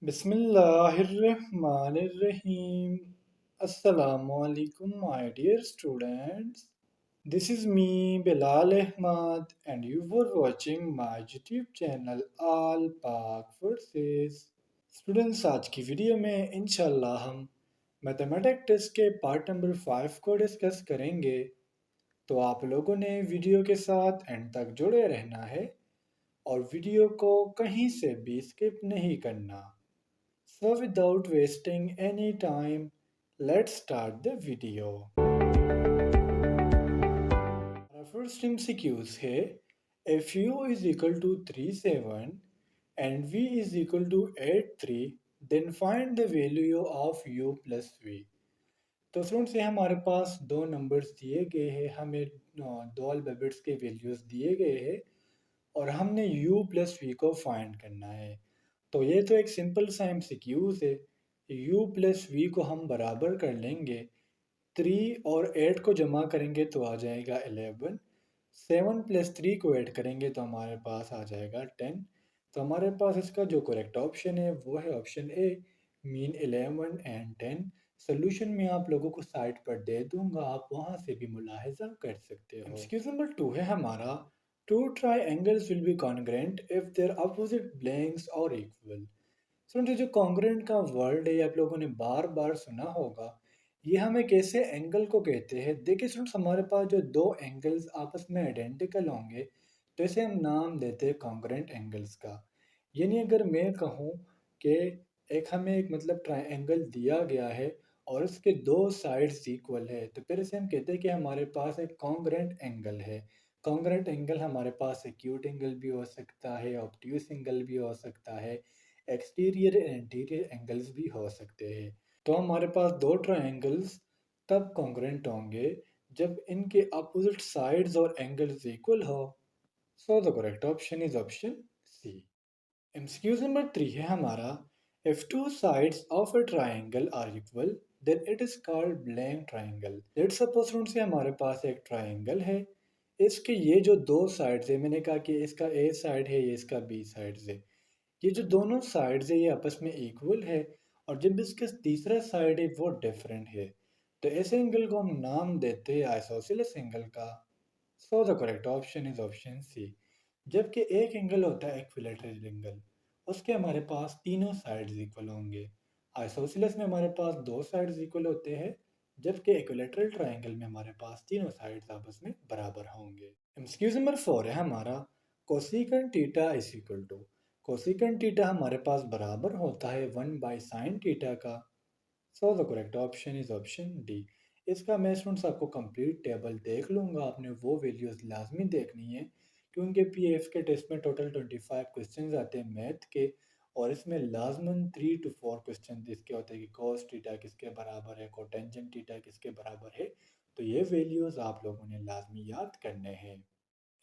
Bismillahirrahmanirrahim. Assalamualaikum, my dear students. This is me, Bilal Ahmad, and you were watching my YouTube channel All Pak Verses. Students, आज की video में इंशाल्लाह हम mathematics test के part number 5 को discuss करेंगे। तो आप लोगों ने वीडियो के साथ एंड तक जुड़े रहना है और वीडियो को कहीं से भी स्किप नहीं करना। So without wasting any time, let's start the video. Our first MCQs है if u is equal to 37 and v is equal to 83 then find the value of u plus v. तो students ये हमारे पास दो numbers दिए गए हैं, हमें दो अल्फ़ाबेट्स के वैल्यूज़ दिए गए हैं और हमने u प्लस वी को फाइंड करना है। तो ये तो एक सिंपल सा एमसीक्यूज है। u प्लस वी को हम बराबर कर लेंगे, 3 और 8 को जमा करेंगे तो आ जाएगा 11, 7 प्लस 3 को ऐड करेंगे तो हमारे पास आ जाएगा 10। तो हमारे पास इसका जो करेक्ट ऑप्शन है वो है option A, mean 11 and 10। Solution में आप लोगों को साइट पर दे दूंगा, आप वहां से भी मुलाहिजा कर सकते हो। एक्सक्यूज नंबर 2 है हमारा, to triangles will be congruent if their opposite blanks are equal। सुनिए, जो कॉन्ग्रुएंट का वर्ड है आप लोगों ने बार बार सुना होगा। ये हमें कैसे एंगल को कहते हैं? देखिए स्टूडेंट्स, हमारे पास जो दो एंगल्स आपस में आइडेंटिकल होंगे तो इसे हम नाम देते हैं कॉन्ग्रुएंट एंगल्स का। यानी अगर मैं कहूँ कि एक हमें एक मतलब ट्रायंगल दिया गया है और उसके दो साइड्स इक्वल है तो फिर इसे हम कहते हैं कि हमारे पास एक कॉन्ग्रुएंट एंगल है। कॉन्ग्रुएंट एंगल हमारे पास एक्यूट एंगल भी हो सकता है, ऑब्ट्यूस एंगल भी हो सकता है, एक्सटीरियर एंड इंटीरियर एंगल्स भी हो सकते हैं। तो हमारे पास दो ट्रायंगल्स तब कॉन्ग्रुएंट होंगे जब इनके अपोजिट साइड्स और एंगल्स इक्वल हो। So the correct option is option C. MCQs number 3 है हमारा, if two sides of a triangle are equal then it is called blank triangle. Let's suppose friends से हमारे पास एक ट्रायंगल है, इसके ये जो दो साइड्स है, मैंने कहा कि इसका ए साइड है, ये इसका बी साइड है, ये जो दोनों साइड्स है ये आपस में इक्वल है और जब इसका तीसरा साइड है वो डिफरेंट है तो ऐसे एंगल को हम नाम देते हैं आइसोसेलेस एंगल का। So the correct option is option C. जबकि एक एंगल होता है इक्विलैटरल एंगल, उसके हमारे पास तीनों साइड्स इक्वल होंगे। आइसोसेलेस में हमारे पास दो साइड्स इक्वल होते हैं, जबकि इक्विलैटरल ट्रायंगल में हमारे पास तीनों साइड्स आपस में बराबर होंगे। एक्सक्यूज नंबर 4 है हमारा, cosecant theta is equal to, cosecant theta हमारे पास बराबर होता है 1/sin थीटा का। So the correct option is option D. इसका मैं स्टूडेंट्स आपको कंप्लीट टेबल देख लूँगा, आपने वो वैल्यूज़ लाजमी देखनी है क्योंकि पीएफ के टेस्ट में टोटल 25 क्वेश्चंस आते हैं मैथ के और इसमें लाजमन 3 to 4 क्वेश्चन इसके होते हैं कि कॉस थीटा किसके बराबर है, कोटेंजेंट थीटा किसके बराबर है। तो ये वैल्यूज़ आप लोगों ने लाजमी याद करने हैं।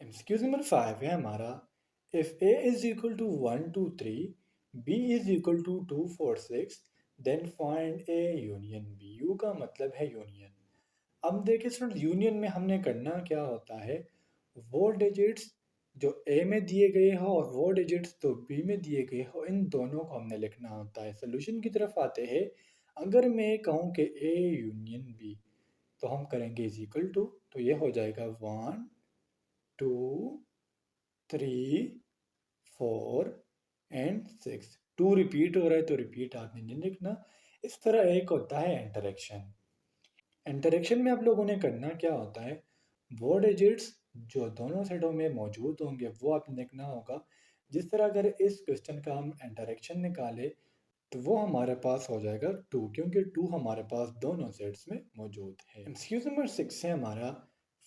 एमसीक्यूज नंबर 5 है हमारा, if A is equal to 1 2 3, B is equal to 2 4 6, then find A union B. U का मतलब है यूनियन। अब देखिए स्टूडेंट, यूनियन में हमने करना क्या होता है, वो डिजिट्स जो ए में दिए गए हो और वो डिजिट्स जो बी में दिए गए हो इन दोनों को हमने लिखना होता है। सोल्यूशन की तरफ आते हैं। अगर मैं कहूँ कि ए यूनियन बी तो हम करेंगे इज इक्वल टू, तो ये हो जाएगा 1 2 3 4 एंड 6। टू रिपीट हो रहा है तो रिपीट आपने नहीं लिखना। इस तरह एक होता है इंटरेक्शन। इंटरेक्शन में आप लोगों ने करना क्या होता है, वो डिजिट्स जो दोनों साइडों में मौजूद होंगे वो आपने लिखना होगा। जिस तरह अगर इस क्वेश्चन का हम इंटरेक्शन निकाले तो वो हमारे पास हो जाएगा 2, क्योंकि 2 हमारे पास दोनों सेट्स में मौजूद है। एक्सक्यूज नंबर 6 है हमारा,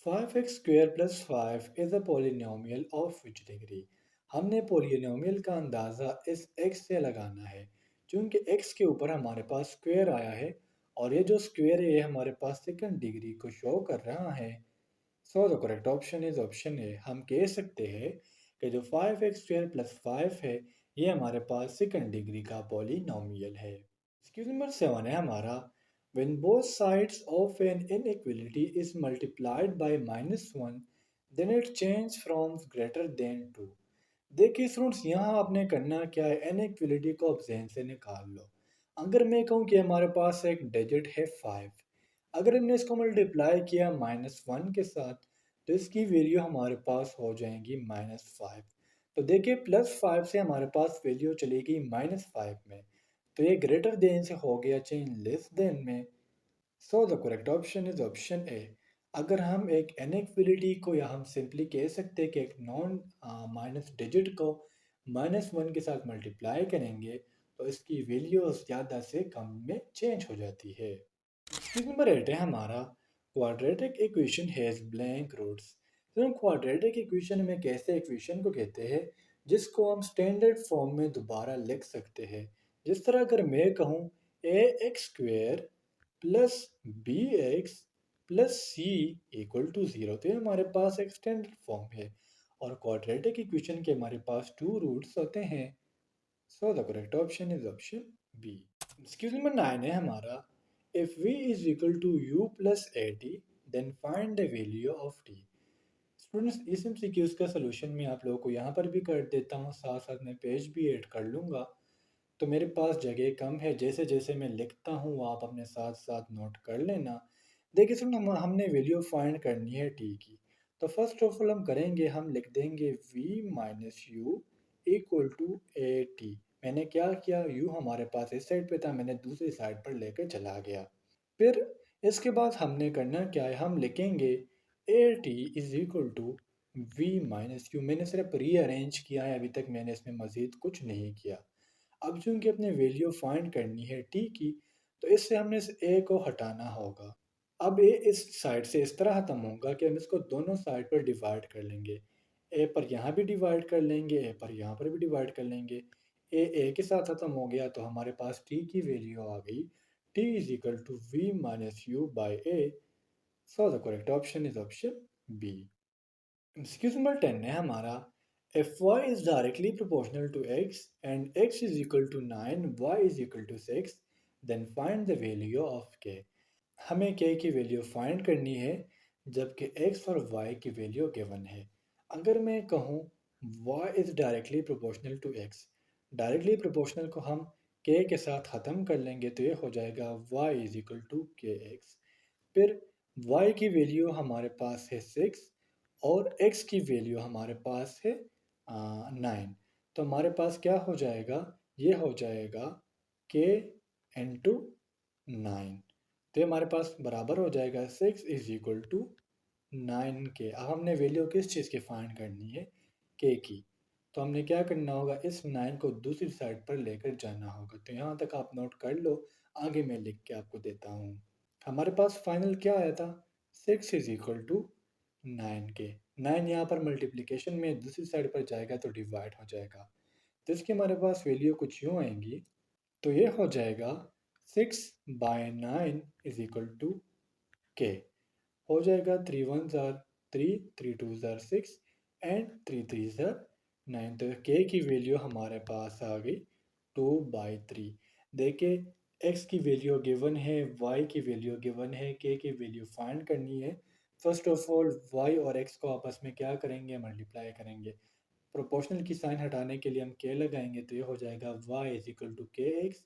5x² + 5 is a polynomial of which degree. हमने पॉलिनोमियल का अंदाज़ा इस x से लगाना है क्योंकि x के ऊपर हमारे पास स्क्वायर आया है और ये जो स्क्वायर है ये हमारे पास सेकंड डिग्री को शो कर रहा है। सो the correct option is option A. हम कह सकते हैं कि जो 5x² + 5 है ये हमारे पास सेकंड डिग्री का पॉलिनोमियल है। एक्सक्यूज नंबर 7 है हमारा, when both sides of an inequality is multiplied by -1 then it changes from greater than 2। देखिए स्टूडेंट्स, यहाँ आपने करना क्या है, इनइक्वलिटी को आप जहन से निकाल लो। अगर मैं कहूँ कि हमारे पास एक डिजिट है 5, अगर हमने इसको मल्टीप्लाई किया -1 के साथ, तो इसकी वैल्यू हमारे पास हो जाएगी -5। तो देखिए +5 से हमारे पास वैल्यू चलेगी -5 में, तो ये ग्रेटर देन से हो गया चेंज लेस देन में। सो the correct option is option A. अगर हम एक इनइक्वलिटी को, या हम सिंपली कह सकते हैं कि एक नॉन माइनस डिजिट को -1 के साथ मल्टीप्लाई करेंगे, तो इसकी वैल्यू ज़्यादा से कम में चेंज हो जाती है। क्वेश्चन नंबर 8 है हमारा, quadratic equation has blank roots. तो हम क्वाड्रेटिक इक्वेशन में कैसे इक्वेशन को कहते हैं जिसको हम स्टैंडर्ड फॉर्म में दोबारा लिख सकते हैं। जिस तरह अगर मैं कहूँ a x square plus b x plus c equal to zero, तो ये हमारे पास एक स्टैंडर्ड फॉर्म है। और क्वाड्रेटिक इक्वेशन के हमारे पास टू रूट्स होते हैं। So the correct option is option B. MCQs number 9 है हमारा, if v is equal to u plus A T then find the value of t। Students, इस MCQs का सलूशन मैं आप लोगों को यहाँ पर भी कर देता हूँ, साथ साथ मैं पेज भी ऐड कर लूँगा। तो मेरे पास जगह कम है, जैसे जैसे मैं लिखता हूँ आप अपने साथ साथ नोट कर लेना। देखिए सुन, हमने वैल्यू फाइंड करनी है टी की। तो फर्स्ट ऑफ ऑल हम करेंगे, हम लिख देंगे v minus U equal to A T. मैंने क्या किया, u हमारे पास इस साइड पे था, मैंने दूसरी साइड पर लेकर चला गया। फिर इसके बाद हमने करना क्या है, हम लिखेंगे A T is equal to V minus U. मैंने सिर्फ रीअरेंज किया है, अभी तक मैंने इसमें मज़ीद कुछ नहीं किया। अब चूंकि अपने वैल्यू फाइंड करनी है टी की, तो इससे हमने इस ए को हटाना होगा। अब ए इस साइड से इस तरह ख़त्म होगा कि हम इसको दोनों साइड पर डिवाइड कर लेंगे। ए पर यहाँ भी डिवाइड कर लेंगे, ए पर यहाँ पर भी डिवाइड कर लेंगे। ए के साथ ख़त्म हो गया, तो हमारे पास टी की वैल्यू आ गई, T is equal to V minus U by A. So the correct option is option B. MCQs number 10 है हमारा, if y is directly proportional to x and x is equal to 9, y is equal to 6, then find the value of k। हमें k की value find करनी है जबकि x और y की value given है। अगर मैं कहूँ y is directly proportional to x, directly proportional को हम k के साथ ख़त्म कर लेंगे, तो ये हो जाएगा y इज़ इक्वल टू के एक्स। फिर y की वैल्यू हमारे पास है 6 और x की वैल्यू हमारे पास है 9। तो हमारे पास क्या हो जाएगा, ये हो जाएगा k इंटू 9। तो ये हमारे पास बराबर हो जाएगा 6 इज इक्वल टू 9 के। अब हमने वैल्यू किस चीज़ की फाइंड करनी है, k की। तो हमने क्या करना होगा, इस 9 को दूसरी साइड पर लेकर जाना होगा। तो यहाँ तक आप नोट कर लो, आगे मैं लिख के आपको देता हूँ। हमारे पास फाइनल क्या आया था, 6 इज इक्वल टू 9 के। 9 यहाँ पर मल्टीप्लिकेशन में दूसरी साइड पर जाएगा तो डिवाइड हो जाएगा। तो इसकी हमारे पास वैल्यू कुछ यूँ आएंगी, तो ये हो जाएगा 6/9 इज इक्वल टू के। हो जाएगा 3 1 ज़ार 3, 3 2 ज़ार 6 एंड 3 3 ज़ार 9। तो के की वैल्यू हमारे पास आ गई 2/3। देखिए एक्स की वैल्यू गिवन है, वाई की वैल्यू गिवन है, के की वैल्यू फाइंड करनी है। फर्स्ट ऑफ ऑल वाई और एक्स को आपस में क्या करेंगे, मल्टीप्लाई करेंगे। प्रोपोर्शनल की साइन हटाने के लिए हम के लगाएंगे, तो ये हो जाएगा y इज इक्वल टू के एक्स।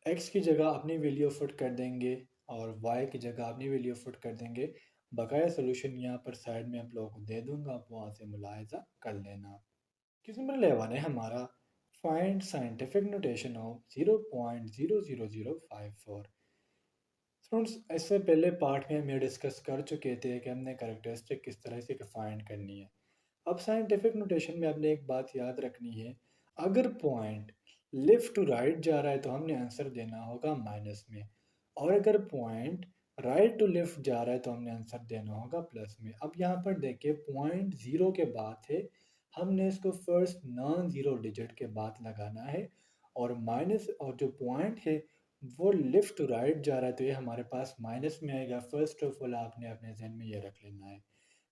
एक्स की जगह अपनी वैल्यू फुट कर देंगे और y की जगह अपनी वैल्यू फुट कर देंगे। बकाया सोल्यूशन यहाँ पर साइड में आप लोगों को दे दूंगा, आप वहाँ से मुलाहिजा कर लेना। क्वेश्चन नंबर 11 है हमारा, find scientific notation of 0.00054। Students, इससे पहले पार्ट में हम ये डिस्कस कर चुके थे कि हमने कैरेक्टरिस्टिक किस तरह से फाइंड करनी है। अब साइंटिफिक नोटेशन में आपने एक बात याद रखनी है, अगर पॉइंट लेफ्ट टू राइट जा रहा है तो हमने आंसर देना होगा माइनस में, और अगर पॉइंट राइट टू लेफ्ट जा रहा है तो हमने आंसर देना होगा प्लस में। अब यहाँ पर देखिए पॉइंट ज़ीरो के बाद है, हमने इसको फर्स्ट नॉन ज़ीरो डिजिट के बाद लगाना है। और माइनस, और जो पॉइंट है वो लेफ्ट टू राइट जा रहा है, तो ये हमारे पास माइनस में आएगा। फर्स्ट ऑफ ऑल आपने अपने जहन में ये रख लेना है।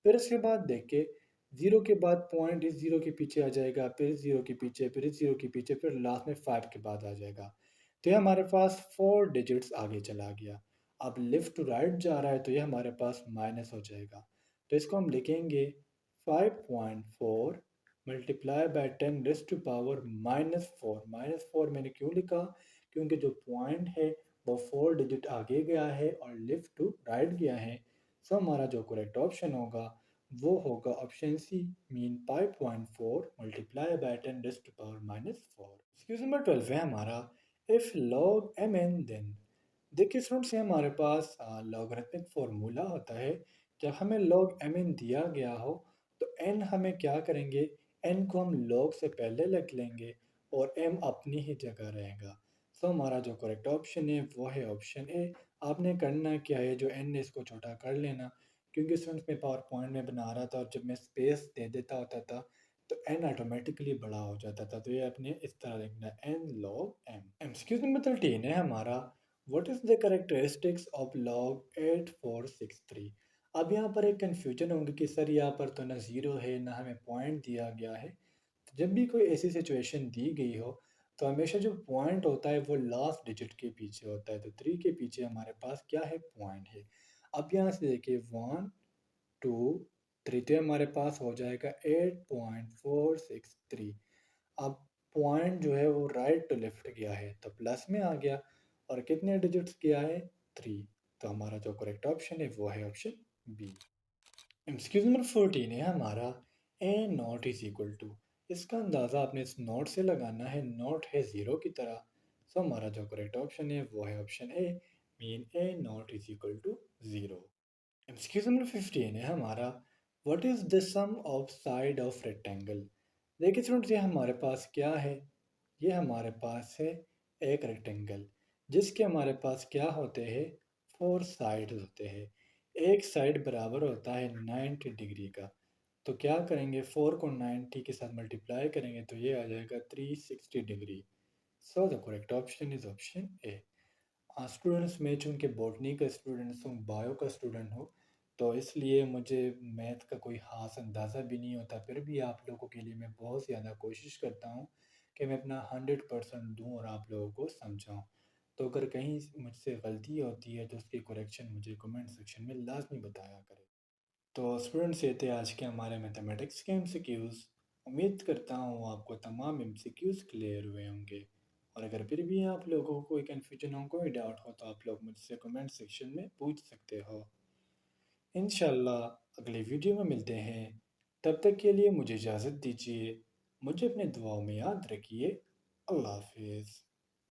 फिर इसके बाद देखिए ज़ीरो के बाद पॉइंट इस ज़ीरो के पीछे आ जाएगा, फिर इस ज़ीरो के पीछे, फिर इस ज़ीरो के पीछे, फिर लास्ट में 5 के बाद आ जाएगा। तो ये हमारे पास 4 डिजिट्स आगे चला गया। अब लेफ्ट टू राइट जा रहा है तो ये हमारे पास माइनस हो जाएगा। तो इसको हम लिखेंगे 5.4 multiply by 10 raise to power -4। -4 मैंने क्यों लिखा? क्योंकि जो पॉइंट है वो 4 डिजिट आगे गया है और लेफ्ट टू राइट गया है। सो हमारा जो करेक्ट ऑप्शन होगा वो होगा option C, mean 5.4 multiply by 10 raise to power -4। MCQs number 12 है हमारा, if log M N then. देखिए स्टूडेंट्स, ये हमारे पास लॉगरिथमिक फार्मूला होता है। जब हमें लॉग एम एन दिया गया हो तो एन हमें क्या करेंगे, एन को हम लॉग से पहले लिख लेंगे और एम अपनी ही जगह रहेगा। सो हमारा जो करेक्ट ऑप्शन है वो है ऑप्शन ए। आपने करना क्या है, जो एन है इसको छोटा कर लेना, क्योंकि स्टूडेंट्स में पावर पॉइंट में बना रहा था और जब मैं स्पेस दे देता होता था तो एन ऑटोमेटिकली बड़ा हो जाता था। तो ये अपने इस तरह लिखना, N log M. MCQs number 13 है हमारा, what is the characteristics of log 8463। अब यहाँ पर एक कन्फ्यूजन होगी कि सर यहाँ पर तो ना ज़ीरो है ना हमें पॉइंट दिया गया है। तो जब भी कोई ऐसी सिचुएशन दी गई हो तो हमेशा जो पॉइंट होता है वो लास्ट डिजिट के पीछे होता है। तो 3 के पीछे हमारे पास क्या है, पॉइंट है। अब यहाँ से देखिए 1 2 3, तो हमारे पास हो जाएगा 8.463। अब पॉइंट जो है वो राइट टू लेफ्ट गया है तो प्लस में आ गया, और कितने डिजिट्स गया है, 3। तो हमारा जो करेक्ट ऑप्शन है वो है ऑप्शन बी। एक्सक्यूज नंबर 14 है हमारा, ए नॉट इज इक्वल टू। इसका अंदाज़ा आपने इस नोट से लगाना है, नोट है ज़ीरो की तरह। सो हमारा जो करेक्ट ऑप्शन है वो है option A, mean A not is equal to zero. MCQs number 15 है हमारा, what is the sum of side of rectangle. देखिए स्टूडेंट्स, ये हमारे पास क्या है, ये हमारे पास है एक रेक्टेंगल जिसके हमारे पास क्या होते हैं, 4 साइड होते हैं। एक साइड बराबर होता है 90 डिग्री का। तो क्या करेंगे, 4 को 90 के साथ मल्टीप्लाई करेंगे तो ये आ जाएगा 360 degree. So the correct option is option A. Students, मैं चूँकि बॉटनी का स्टूडेंट्स हूँ, बायो का स्टूडेंट हूँ, तो इसलिए मुझे मैथ का कोई ख़ास अंदाज़ा भी नहीं होता। फिर भी आप लोगों के लिए मैं बहुत ज़्यादा कोशिश करता हूँ कि मैं अपना 100% दूँ और आप लोगों को समझाऊँ। तो अगर कहीं मुझसे गलती होती है तो उसकी करेक्शन मुझे कमेंट सेक्शन में लाज़मी बताया करें। तो स्टूडेंट्स, ये थे आज के हमारे मैथमेटिक्स के एमसीक्यूज़। उम्मीद करता हूँ आपको तमाम एमसीक्यूज़ क्लियर हुए होंगे। और अगर फिर भी आप लोगों को कोई कन्फ्यूजन हो, कोई डाउट हो, तो आप लोग मुझसे कमेंट सेक्शन में पूछ सकते हो। इंशाल्लाह अगली वीडियो में मिलते हैं। तब तक के लिए मुझे इजाज़त दीजिए। मुझे अपने दुआओं में याद रखिए। अल्लाह हाफिज़।